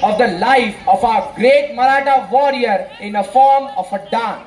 of the life of our great Maratha warrior in a form of a dance.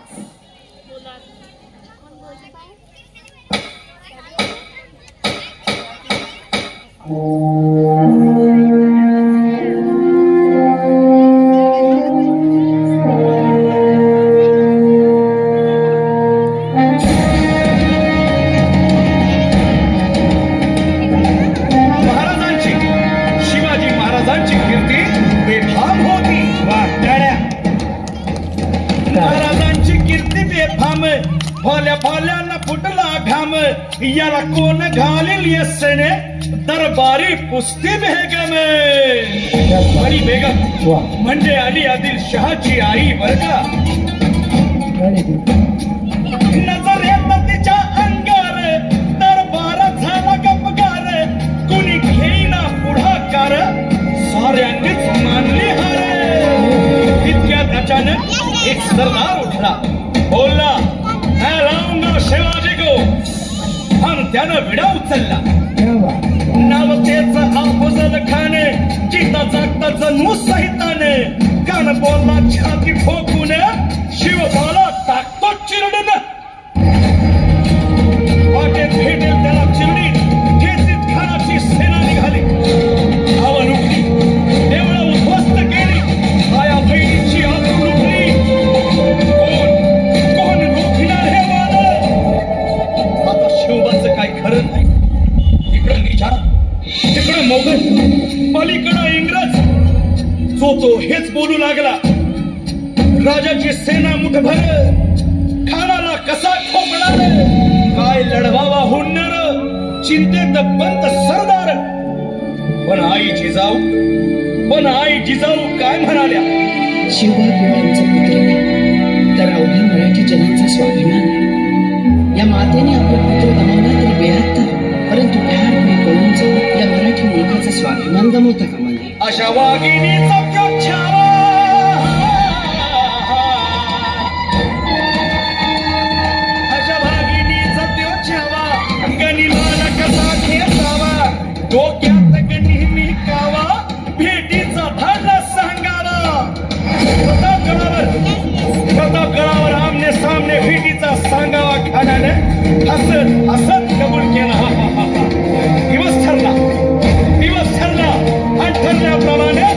याला कोण घालेल यस्सेने दरबारी पुस्ती बेगम बडी बेगम म्हणजे अली आदिल शहाची आई बर का. नजर येत तिच्या अंगार दरबार झाला गपगार कुणी घेईना पुढाकार साऱ्यांनीच मानली हार. इतक्यात अचानक एक सरदार उठला बोलला मैं लाऊंगा शिवाजी को. आणि त्यानं विडा उचलला. नाव त्याचं अफजल खान चिता जागताच मुसहिताने कान बोलला छाती ठोकून शिवबाला टाकतो चिरडून. वाटेत भेटेल त्याला चिरडी ठेचीत खानाची सेना निघाली. धावण उठली देवळं उद्ध्वस्त केली आया बहिणीची आबरू लुटली. कोण रोखणार हे वादळ. आता शिवबाचं काय खरं नाही. इकडं निजाम तिकडं मोगल पलीकडं इंग्रज जो तो हेच बोलू लागला. राजाची सेना मुठभर खानाला कसा ठोकणार काय लढवावा हुन्नर चिंतेत बंद सरदार. पण आई जिजाऊ काय म्हणाल्या. शिवबा केवळ आमचा पुत्र नाही तर अवघ्या मराठी जनांचा स्वाभिमान आहे. या मातेने आपला पुत्र गमावला तरी बेहत्ता परंतु लहानपणी पळून जाऊन या मराठी मुलखाचा स्वाभिमान गमावता कामा नये. अशा वाघिणीचा छावा अशा वाघिणीचा त्यो छावा गणिमाला कसा खेचावा डोक्यात नेहमी कावा भेटीचा धाडा सांगावा. प्रतापगडावर आमने सामने भेटीचा सांगावा खानाने हसत हसत कबूल केला. दिवस ठरला आणि ठरल्याप्रमाणे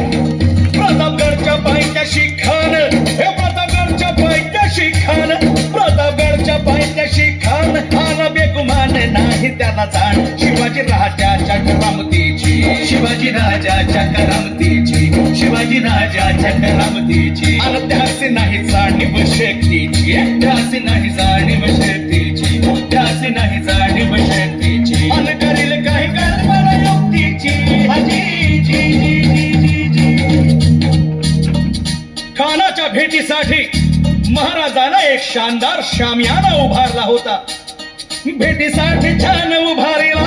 प्रतापगडच्या पायथ्याशी खान हे प्रतापगडच्या पायथ्याशी खान खान बेगुमान नाही त्याला जाण. शिवाजी राजाच्या करामतीची आणि त्यासी नाही जाणीव शक्तीची आणि करील काही कर्माला युक्तीची. खानाच्या भेटीसाठी महाराजांना एक शानदार शामियाना उभारला होता. भेटीसाठी छान उभारीला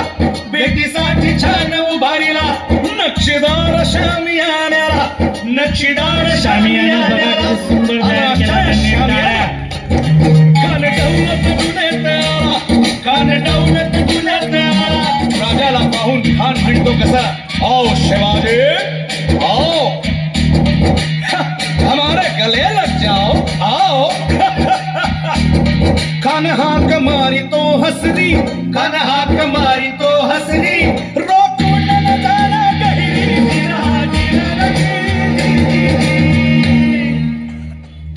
नक्षीदार शामियान्याला कान डौलत गुन्ह्यात राजाला पाहून खान म्हणतो कसा आओ शिवाजी आओ हमारे गले लग जाओ आओ. खान हाक मारी तो हसरी रोकून न जाना गहिरी.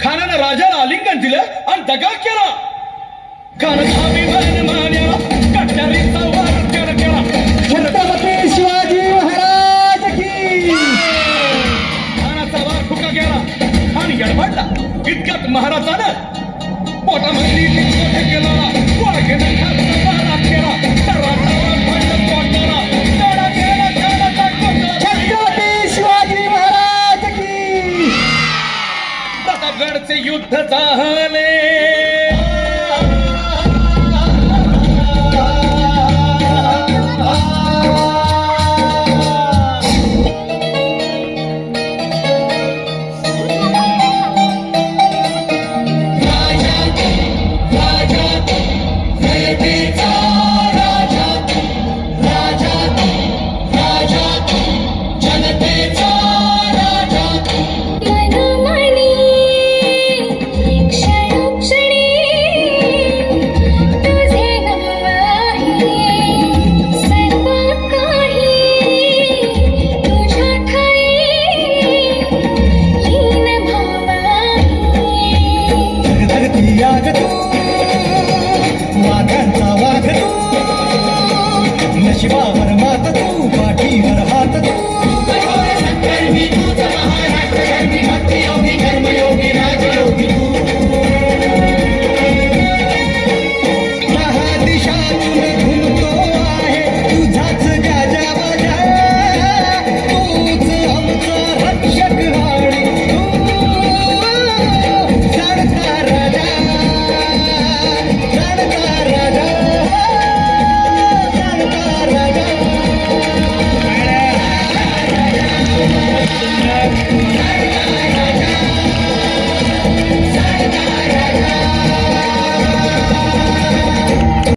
खानानं राजाला आलिंगन दिलं आणि दगा केला. खान स्वाभिमान मान्या कट्यारीचा वार केला. छत्रपती शिवाजी महाराज की. खानाचा वार फुका गेला आणि गडबडला. इतक्यात महाराजानं पोटामधली केला वाघेनं खालचा वारात केला. छत्रपती शिवाजी महाराज की. प्रतापगडचे युद्ध झाले